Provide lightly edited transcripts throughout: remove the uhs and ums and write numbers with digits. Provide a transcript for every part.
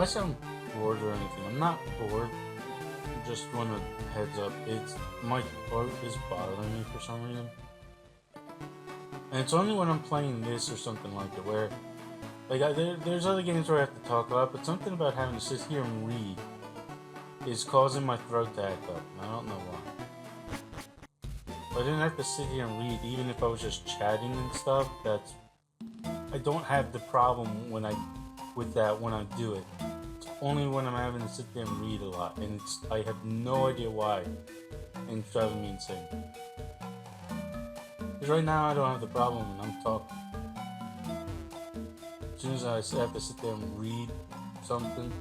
I sound bored or anything, I'm not bored. I just want a heads up. My throat is bothering me for some reason. And it's only when I'm playing this or something like it, where there's other games where I have to talk a lot, but something about having to sit here and read is causing my throat to act up, and I don't know why. If I didn't have to sit here and read, even if I was just chatting and stuff, I don't have the problem with that when I do it. It's only when I'm having to sit there and read a lot, and I have no idea why, and it's driving me insane. Because right now I don't have the problem when I'm talking. As soon as I have to sit there and read something,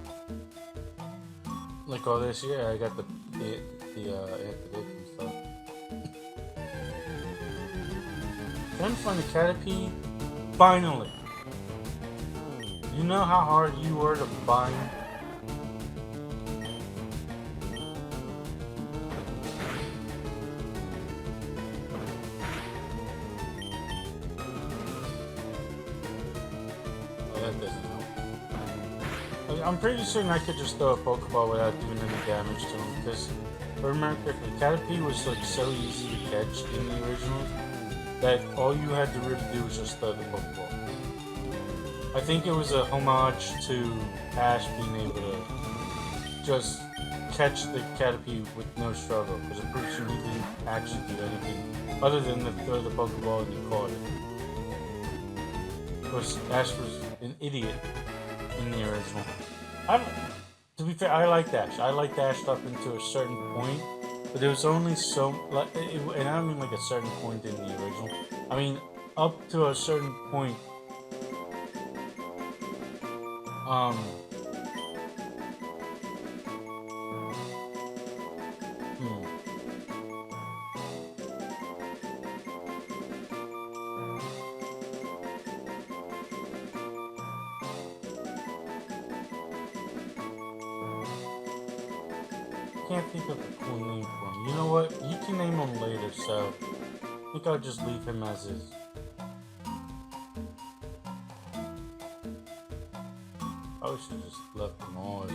like all this here, I got the antidote and stuff. Trying to find a Caterpie. Finally! You know how hard you were to find? Oh, that doesn't help. I'm pretty certain I could just throw a Pokeball without doing any damage to him, because if I remember correctly, Caterpie was like so easy to catch in the originals that all you had to really do was just throw the Pokeball. I think it was a homage to Ash being able to just catch the Caterpie with no struggle, because I'm pretty sure he didn't actually do anything other than to throw the Pokeball and he caught it. Of course, Ash was an idiot in the original. To be fair, I liked Ash. I liked Ash up into a certain point, but there was only and I don't mean like a certain point in the original. I mean up to a certain point. Can't think of a cool name for him. You know what? You can name him later, so I think I'll just leave him as is. I should have just left them all as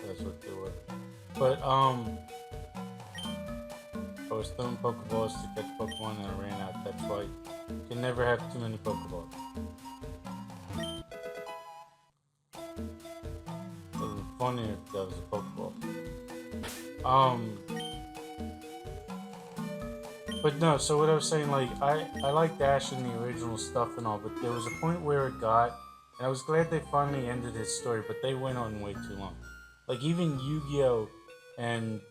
that's what they were. But I was throwing Pokeballs to catch Pokemon and I ran out. That's why you can never have too many Pokeballs. It would be funnier if that was a Pokeball. But no, so what I was saying, like, I liked Ash in the original stuff and all, but there was a point where it got, and I was glad they finally ended his story, but they went on way too long. Like, even Yu-Gi-Oh! And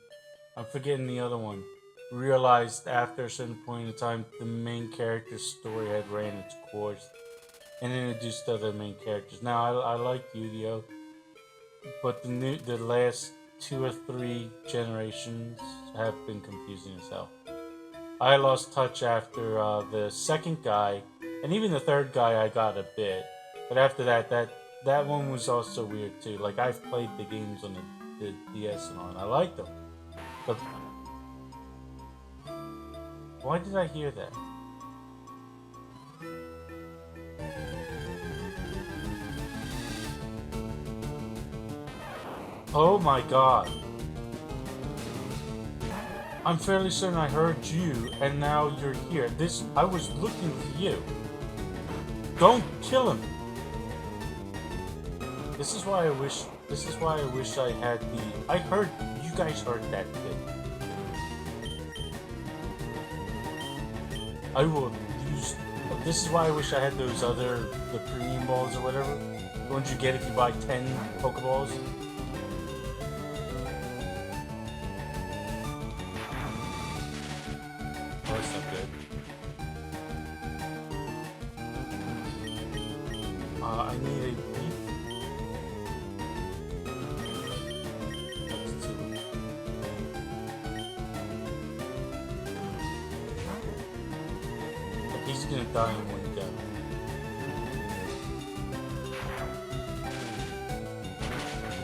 I'm forgetting the other one, realized after a certain point in time the main character's story had ran its course and introduced other main characters. Now, I like Yu-Gi-Oh! But the last 2 or 3 generations have been confusing as hell. I lost touch after the second guy, and even the third guy I got a bit. But after that one was also weird too. Like, I've played the games on the DS and all, and I liked them. But why did I hear that? Oh my god. I'm fairly certain I heard you, and now you're here. I was looking for you. Don't kill him. This is why I wish I had you guys heard that thing. I will use, this is why I wish I had those the premium balls or whatever. The ones you get if you buy 10 Pokeballs. I need a beef. That's 2. Like, he's gonna die in one go.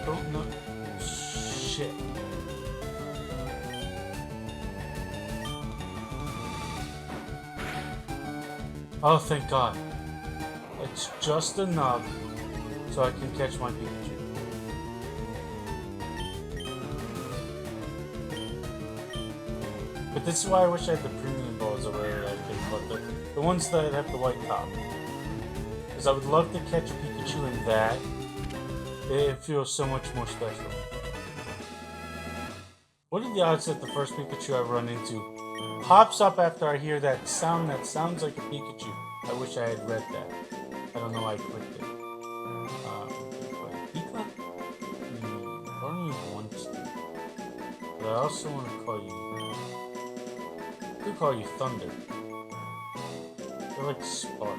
Oh no. Shit. Oh, thank God. It's just enough so I can catch my Pikachu. This is why I wish I had the premium balls or whatever I could, but the ones that have the white top. Because I would love to catch a Pikachu in that. It feels so much more special. What are the odds that the first Pikachu I run into pops up after I hear that sound that sounds like a Pikachu? I wish I had read that. I don't know why I clicked it. Pika? I don't even want to. But I also want to call you... I could call you Thunder. They're like Spark.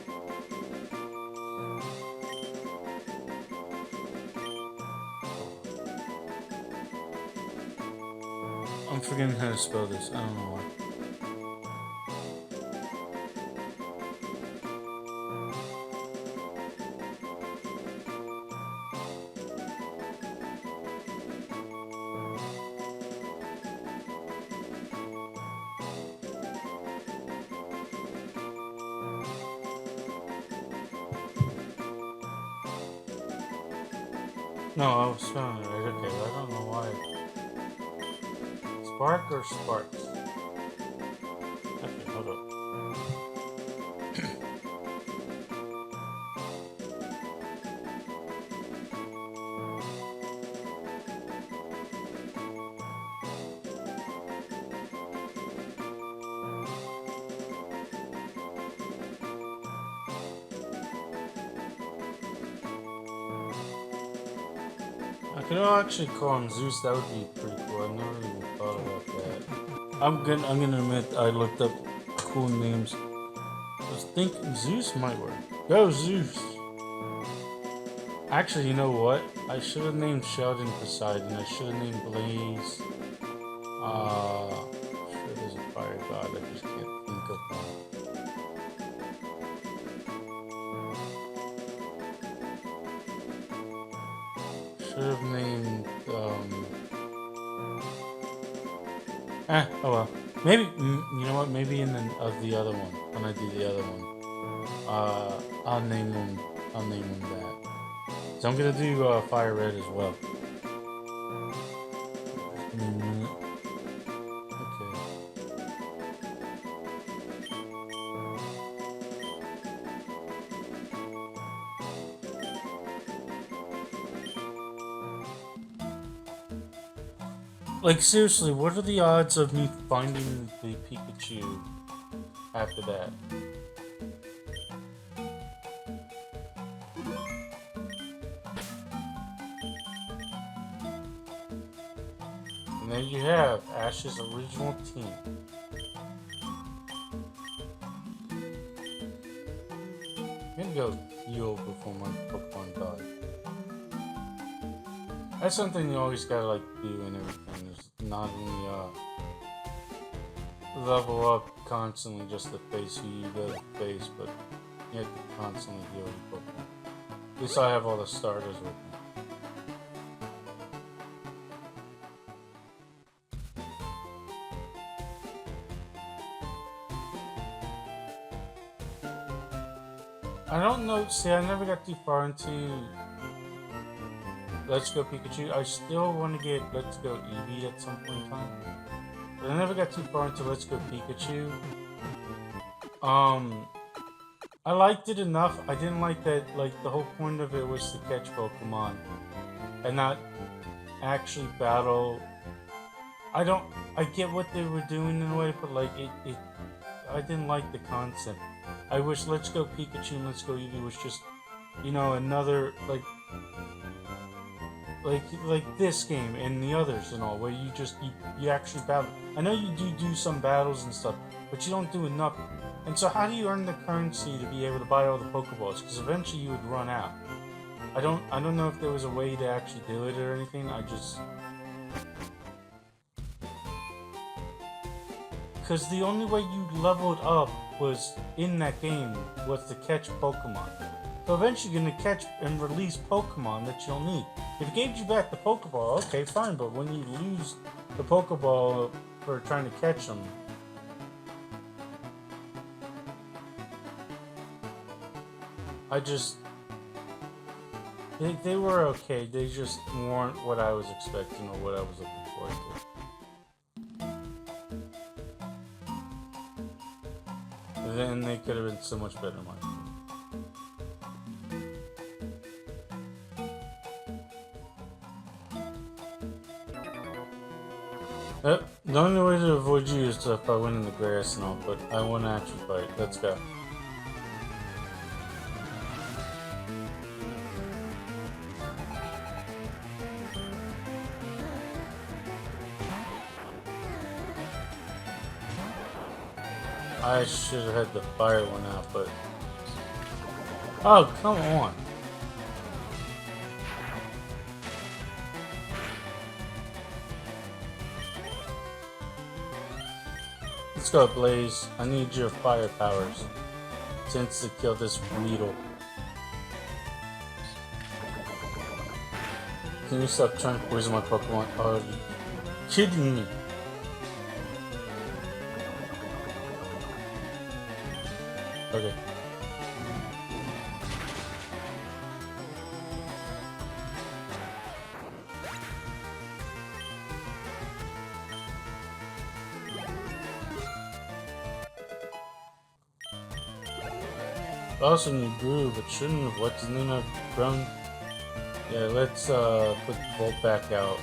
I'm forgetting how to spell this. I don't know why. No, I was spelling it right. Okay, I don't know why. Spark or Sparks? Okay, hold up. I could actually call him Zeus. That would be pretty cool. I never even thought about that. I'm gonna admit I looked up cool names. I was thinking Zeus might work. Go Zeus! Actually, you know what? I should have named Sheldon Poseidon. I should have named Blaze. Sure there's a fire god. I just can't think of one. Should have named, oh well. Maybe, you know what, maybe in the other one, when I do the other one, I'll name him that. So I'm gonna do, FireRed as well. Okay. Like, seriously, what are the odds of me finding the Pikachu after that? And there you have Ash's original team. I'm gonna go heal before my Pokemon die. That's something you always gotta like do and everything. Is not only level up constantly just to face who you gotta face, but you have to constantly heal your Pokemon. At least I have all the starters with me. I don't know, see, I never got too far into Let's Go Pikachu. I still want to get Let's Go Eevee at some point in time. But I never got too far into Let's Go Pikachu. I liked it enough. I didn't like that, like, the whole point of it was to catch Pokemon. And not actually battle. I get what they were doing in a way, but, like, I didn't like the concept. I wish Let's Go Pikachu and Let's Go Eevee was just, you know, another, like this game and the others and all, where you actually battle. I know you do some battles and stuff, but you don't do enough. And so how do you earn the currency to be able to buy all the Pokeballs? Because eventually you would run out. I don't know if there was a way to actually do it or anything. Because the only way you leveled up was in that game was to catch Pokemon. So eventually you're going to catch and release Pokemon that you'll need. If it gave you back the Pokeball, okay, fine, but when you lose the Pokeball for trying to catch them, they were okay, they just weren't what I was expecting or what I was looking forward to. then they could have been so much better, Mike. Yep, the only way to avoid you is if I went in the grass and all, but I want to actually fight. Let's go. I should have had the fire one out, but... Oh, come on! Let's go, Blaze. I need your fire powers to insta-kill this Weedle. Can you stop trying to poison my Pokemon? Are you kidding me? Okay. Awesome, you grew, but shouldn't have. What's the name of grown? Yeah, let's put Volt back out.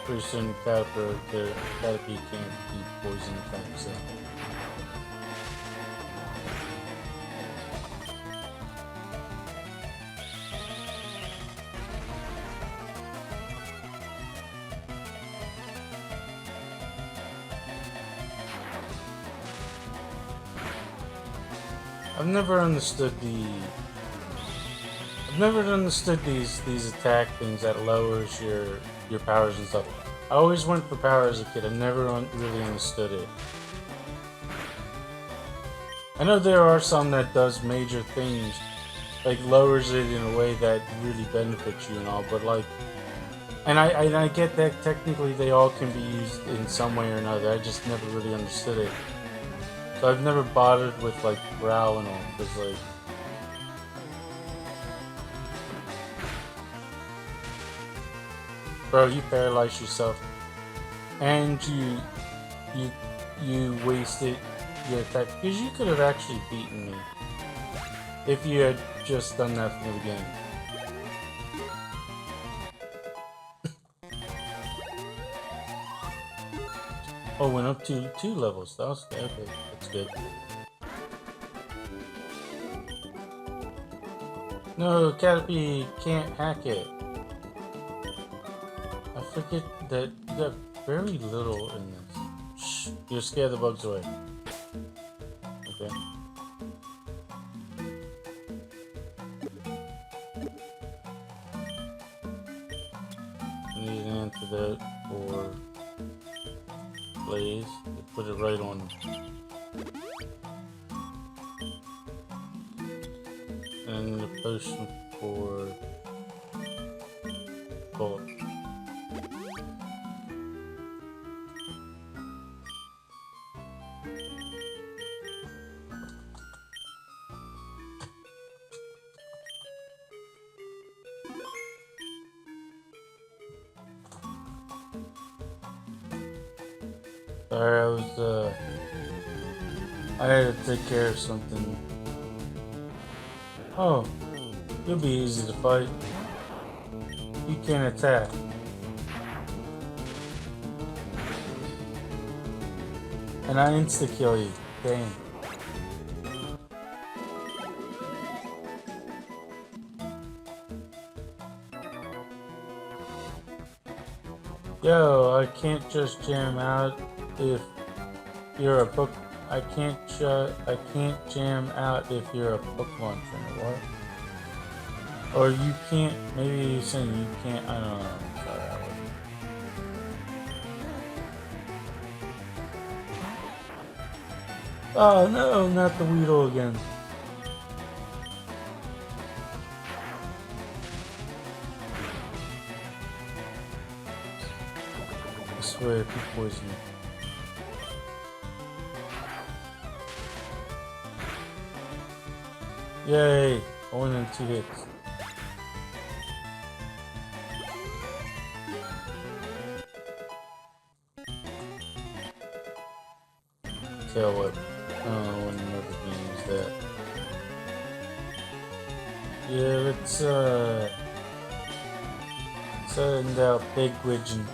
Pretty soon, Caterpie can't be poisoned anytime soon. I've never understood these attack things that lowers your powers and stuff. I always went for power as a kid. I never really understood it. I know there are some that does major things, like lowers it in a way that really benefits you and all, but like, and I get that technically they all can be used in some way or another. I just never really understood it. So I've never bothered with like Growl and all, because like, bro, you paralyzed yourself, and you wasted your attack, because you could have actually beaten me if you had just done that from the beginning. Oh, went up to 2 levels. That was okay. That's good. No, Caterpie can't hack it. I forget that you got very little in this. Shh, you're scared the bugs away. Okay. I need an antidote for Blaze. Put it right on him. And the potion for Bolt. Sorry, I had to take care of something. Oh, you'll be easy to fight. You can't attack. And I insta-kill you. Dang. Yo, I can't just jam out if you're a book. I can't jam out if you're a Pokemon trainer. What? Or you can't. Maybe you're saying you can't. I don't know. Sorry, I wasn't. Oh no, not the Weedle again. I swear, if you poison me. Yay! I went in 2 hits. tail whip. Oh, I wouldn't never gonna use that. Yeah, let's send out Big Widgeon.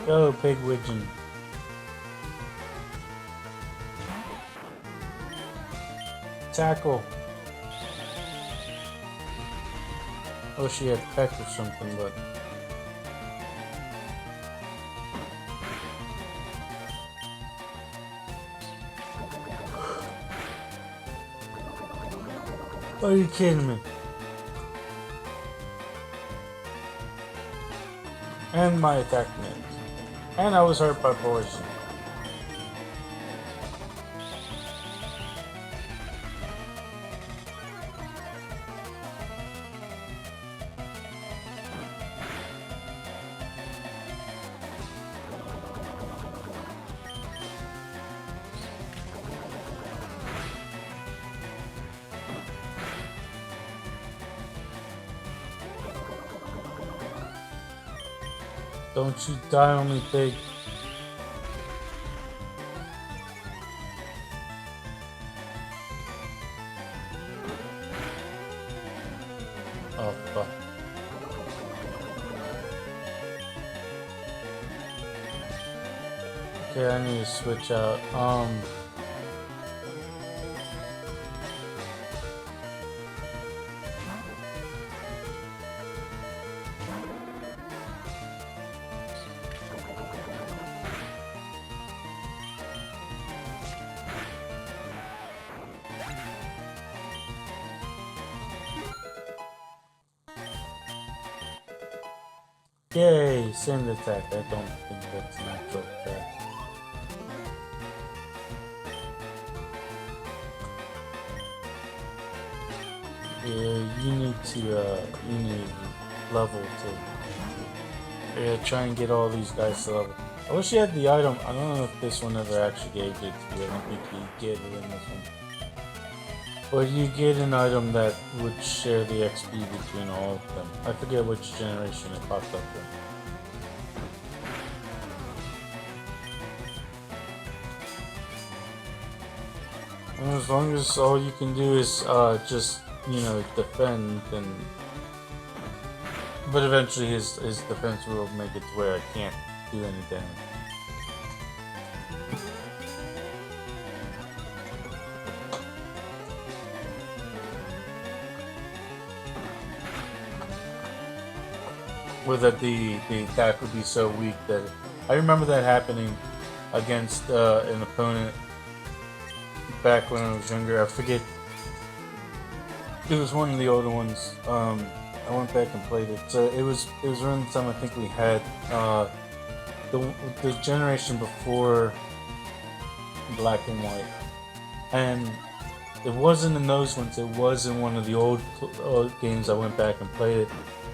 Go, Big Widgeon. Tackle. Oh, she had peck or something, but. Are you kidding me? And my attack missed. And I was hurt by poison. Don't you die on me, pig. Oh, fuck. Okay, I need to switch out. Yay, send attack. I don't think that's an actual attack. Yeah, you need level to. Yeah, try and get all these guys to level. I wish you had the item. I don't know if this one ever actually gave it to you. I don't think you get it in this one. But you get an item that would share the XP between all of them. I forget which generation it popped up in. And as long as all you can do is just, you know, defend, and but eventually his defense will make it to where I can't do any damage. Or that the attack would be so weak that I remember that happening against an opponent back when I was younger. I forget. It was one of the older ones. I went back and played it. So it was around the time I think we had the generation before Black and White, and it wasn't in those ones. It was in one of the old games. I went back and played it.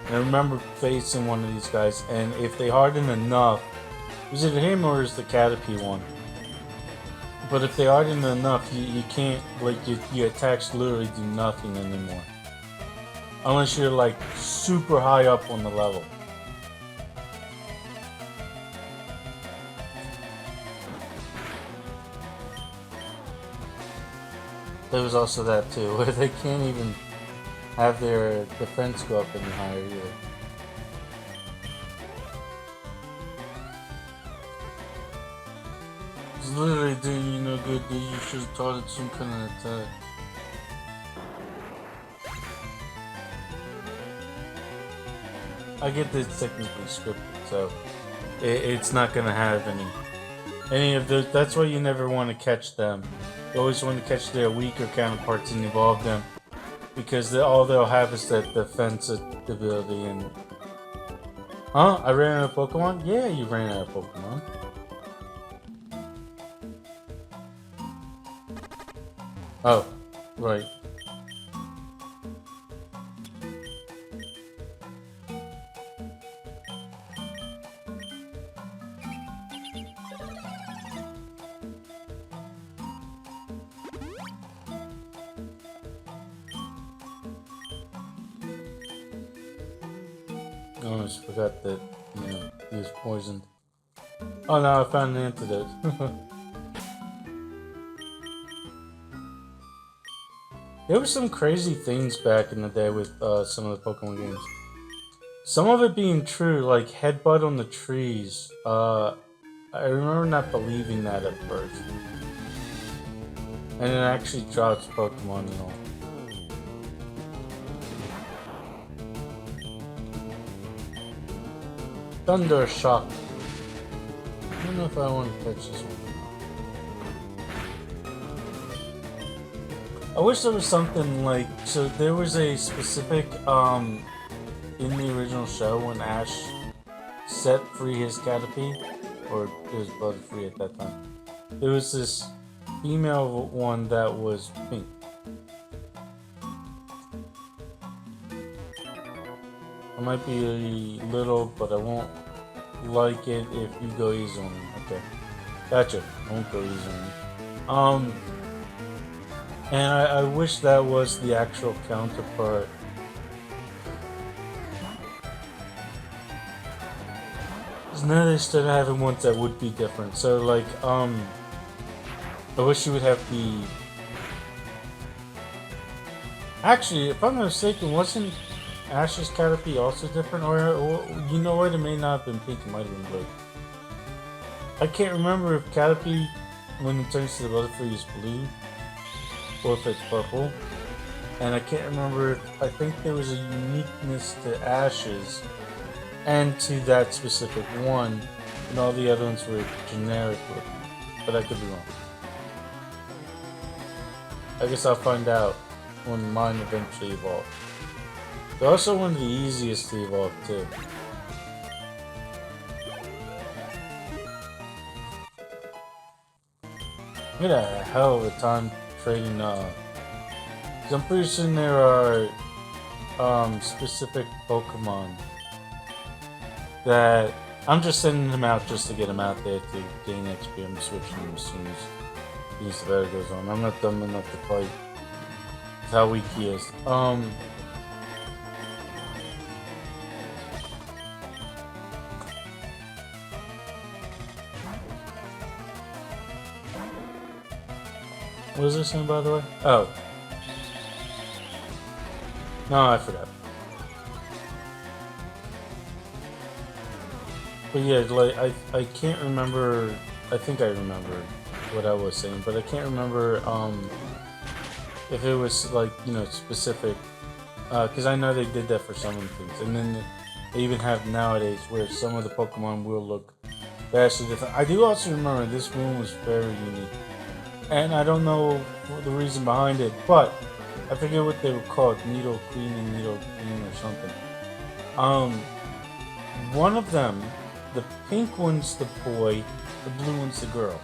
And I remember facing one of these guys, and if they harden enough, was it him or is the Caterpie one? But if they harden enough, you can't, like, your attacks literally do nothing anymore. Unless you're, like, super high up on the level. There was also that too, where they can't even have their defense go up any higher either. It's literally doing you no good, dude. You should have taught it some kind of attack. I get that it's technically scripted, so it's not gonna have any of those. That's why you never want to catch them. You always want to catch their weaker counterparts and evolve them. Because all they'll have is that defense ability and... Huh? I ran out of Pokemon? Yeah, you ran out of Pokemon. Oh, right. I almost forgot that, you know, he was poisoned. Oh no, I found an antidote. There were some crazy things back in the day with some of the Pokemon games. Some of it being true, like headbutt on the trees. I remember not believing that at first. And it actually drops Pokemon and all. Thunder Shock. I don't know if I want to catch this one. I wish there was something like, so there was a specific, in the original show when Ash set free his Caterpie, or it was Butterfree at that time, there was this female one that was pink. I might be little, but I won't like it if you go easy on me. Okay. Gotcha. I won't go easy on me. And I wish that was the actual counterpart. Because now they started having ones that would be different. So like, I wish you would have the... Actually, if I'm not mistaken, wasn't Ash's Caterpie also different? Or you know what, it may not have been pink, it might have been blue. I can't remember if Caterpie, when it turns to the Butterfree, is blue. Or if it's purple. And I can't remember if, I think there was a uniqueness to Ash's and to that specific one, and all the other ones were generic looking. But I could be wrong. I guess I'll find out when mine eventually evolves. They're also one of the easiest to evolve too. I had a hell of a time trading, cause I'm pretty sure there are, specific Pokemon that I'm just sending them out just to get them out there to gain XP. I'm switching them as soon as the battle goes on. I'm not dumb enough to fight. That's how weak he is. What was this saying, by the way? Oh. No, I forgot. But yeah, like, I can't remember, I think I remember what I was saying, but I can't remember, if it was, like, you know, specific, because I know they did that for some of the things, and then they even have nowadays where some of the Pokemon will look vastly different. I do also remember this one was very unique. And I don't know the reason behind it, but I forget what they were called, Needle Queen and Needle Queen or something. One of them, the pink one's the boy, the blue one's the girl.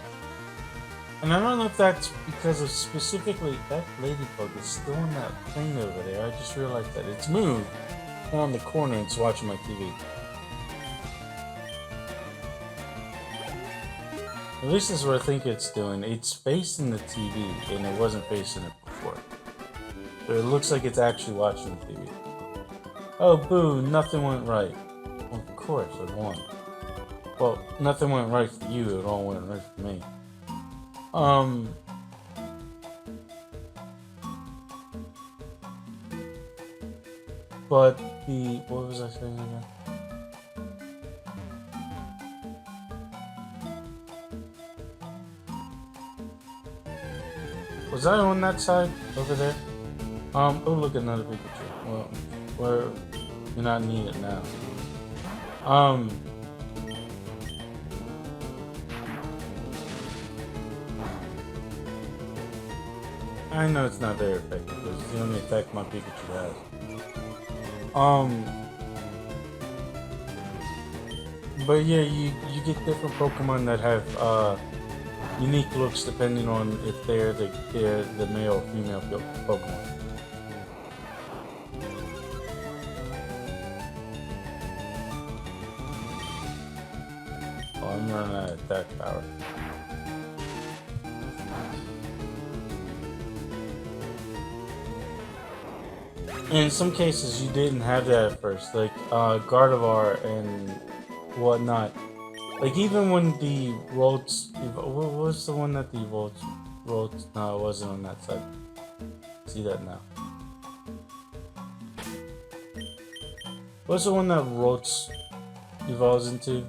And I don't know if that's because of specifically that ladybug is still in that thing over there. I just realized that it's moved on the corner and it's watching my TV. At least that's what I think it's doing. It's facing the TV, and it wasn't facing it before. But it looks like it's actually watching the TV. Oh, boo, nothing went right. Well, of course, it won. Well, nothing went right for you, it all went right for me. But the... what was I saying again? Was I on that side over there? Oh look, another Pikachu. Well, you're not needed now. I know it's not very effective because it's the only effect my Pikachu has. But yeah, you get different Pokemon that have unique looks depending on if they're the male or female Pokemon. Oh, I'm running out of attack power. In some cases, you didn't have that at first, like Gardevoir and whatnot. Like even when the Rolts, what was the one that the Rolts? No, it wasn't on that side. See that now. What's the one that Rolts evolves into?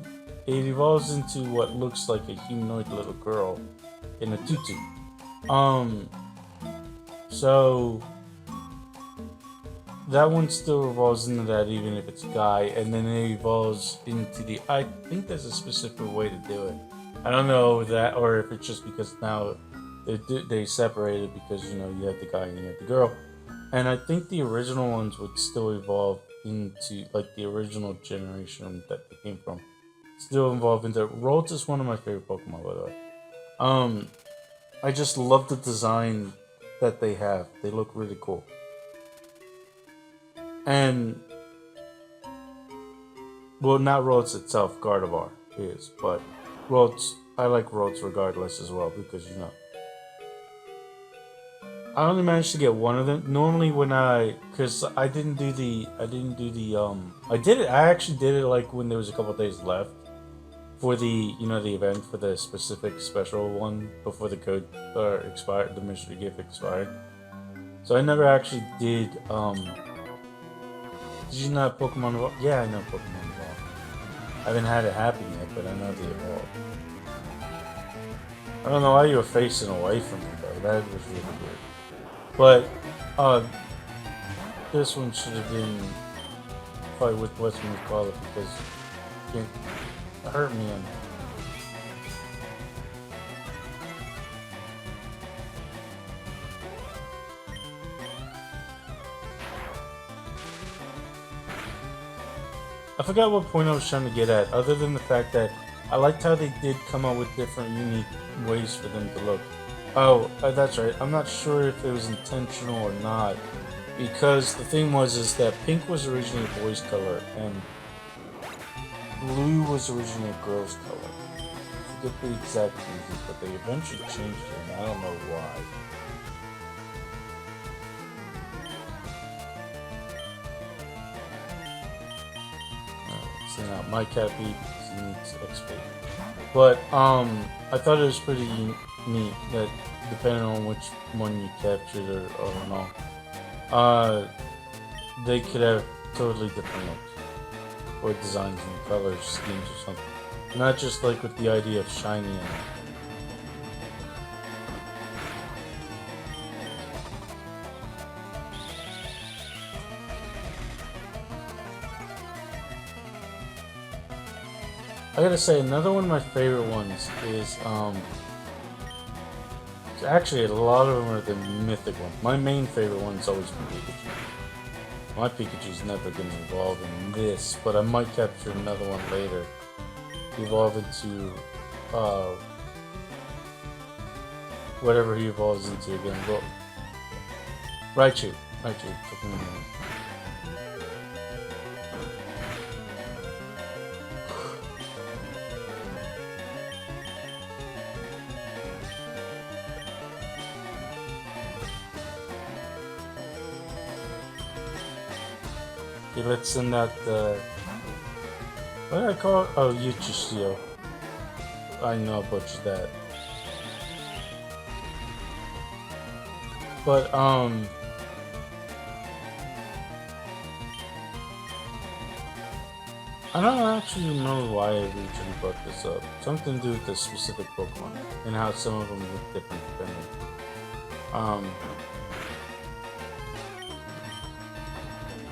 It evolves into what looks like a humanoid little girl in a tutu. So that one still evolves into that even if it's a guy, and then it evolves into the. I think there's a specific way to do it. I don't know that, or if it's just because now they separated because you have the guy and you have the girl, and I think the original ones would still evolve into like the original generation that they came from. Still evolve into. Rolts is one of my favorite Pokemon, by the way. I just love the design that they have. They look really cool. And, well, not Rolts itself, Gardevoir is, but Rolts, I like Rolts regardless as well because, I only managed to get one of them. Normally because I actually did it like when there was a couple days left for the event for the specific special one before the code expired, the mystery gift expired. So I never actually did. Did you not Pokemon Evolve? Yeah, I know Pokemon Evolve. I haven't had it happen yet, but I know they evolve. I don't know why you were facing away from me though. That was really weird. But this one should have been fight with what's going to call it because you can't hurt me. I forgot what point I was trying to get at, other than the fact that I liked how they did come up with different unique ways for them to look. Oh, that's right. I'm not sure if it was intentional or not, because the thing is that pink was originally a boy's color, and blue was originally a girl's color. I forget the exact reason, but they eventually changed it, and I don't know why. Now, my cat needs XP. But I thought it was pretty neat that depending on which one you captured or not, they could have totally different looks or designs and colors schemes or something. Not just like with the idea of shiny in it. I gotta say, another one of my favorite ones is, actually a lot of them are the mythic ones. My main favorite one is always Pikachu. My Pikachu's never gonna evolve in this, but I might capture another one later. Evolve into, whatever he evolves into again. Well, Raichu. Took me a minute. Okay, let's send out the... What did I call it? Oh, Yuchishio. I know I butchered that. But, I don't actually remember why I originally brought this up. Something to do with the specific Pokemon and how some of them look different depending.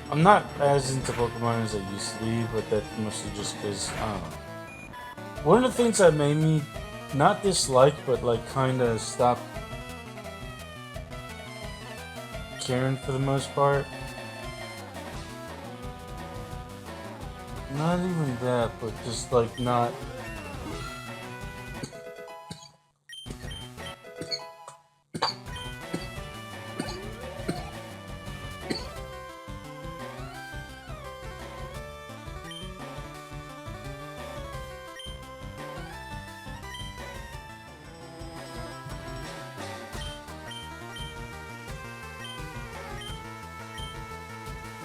I'm not as into Pokemon as I used to be, but that's mostly just because, I don't know. One of the things that made me not dislike, but like kind of stop caring for the most part. Not even that, but just like not.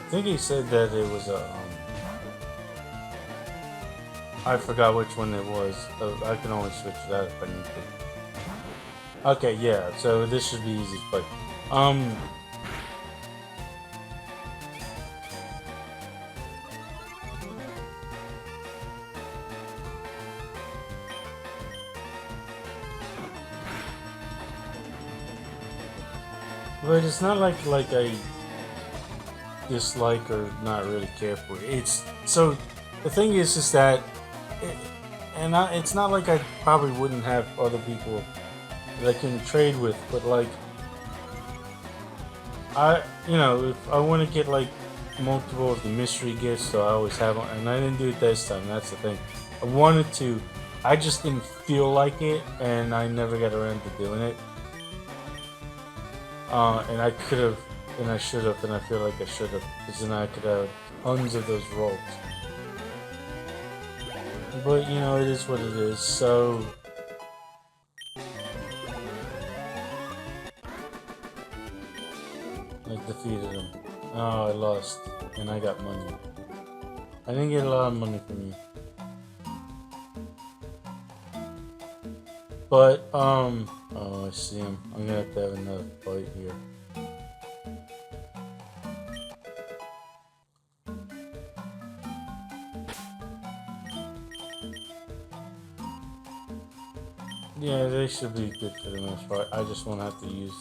I think he said that it was a I forgot which one it was. I can always switch that if I need to. Okay, yeah. So this should be easy to play. But it's not like I dislike or not really care for it. It's so the thing is that, it's not like I probably wouldn't have other people that I can trade with, but like if I want to get like multiple of the mystery gifts, so I always have one, and I didn't do it this time. That's the thing. I wanted to, I just didn't feel like it, and I never got around to doing it. And I could have, and I should have, and I feel like I should have, because then I could have tons of those rolls. But it is what it is. So I defeated him. Oh, I lost, and I got money. I didn't get a lot of money from you. But, oh, I see him. I'm gonna have to have another fight here. Yeah, they should be good for the most part. I just won't have to use,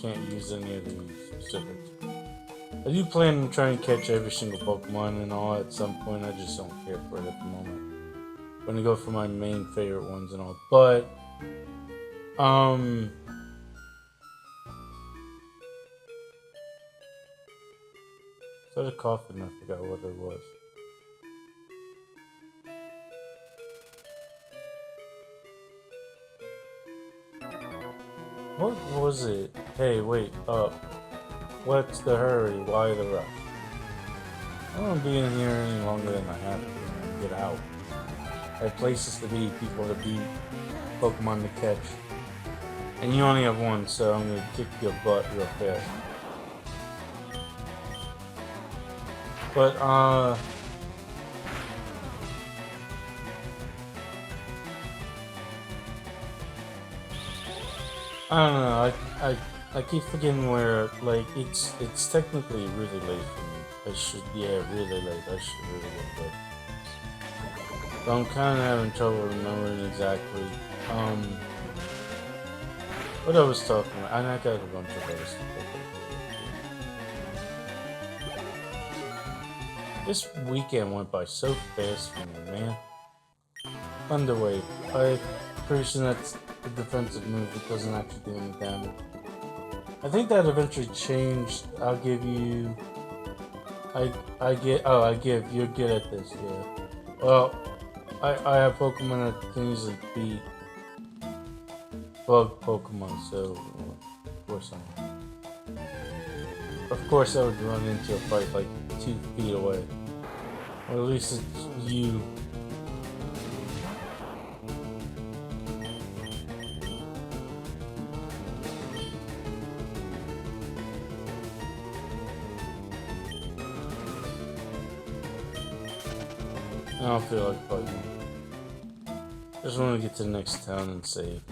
can't use any of the specifics. I do plan on trying to catch every single Pokemon and all at some point. I just don't care for it at the moment. I'm gonna go for my main favorite ones and all, but started coughing. I forgot what it was. What was it? Hey, wait up. What's the hurry? Why the rush? I don't want to be in here any longer than I have to. Get out. I have places to be, people to beat, Pokemon to catch. And you only have one, so I'm gonna kick your butt real fast. But, I don't know, I keep forgetting where, like, it's technically really late for me. Really late. I should really get there. But I'm kind of having trouble remembering exactly, what I was talking about. I got a bunch of other stuff. This weekend went by so fast for me, man. Thunder Wave. I'm pretty sure that's the defensive move. It doesn't actually do any damage. I think that eventually changed. I'll give you. You're good at this, yeah. Well, I have Pokemon that can easily beat bug Pokemon, so of course I am. Of course I would run into a fight like 2 feet away. Or at least it's you. I don't feel like fighting. I just want to get to the next town and save.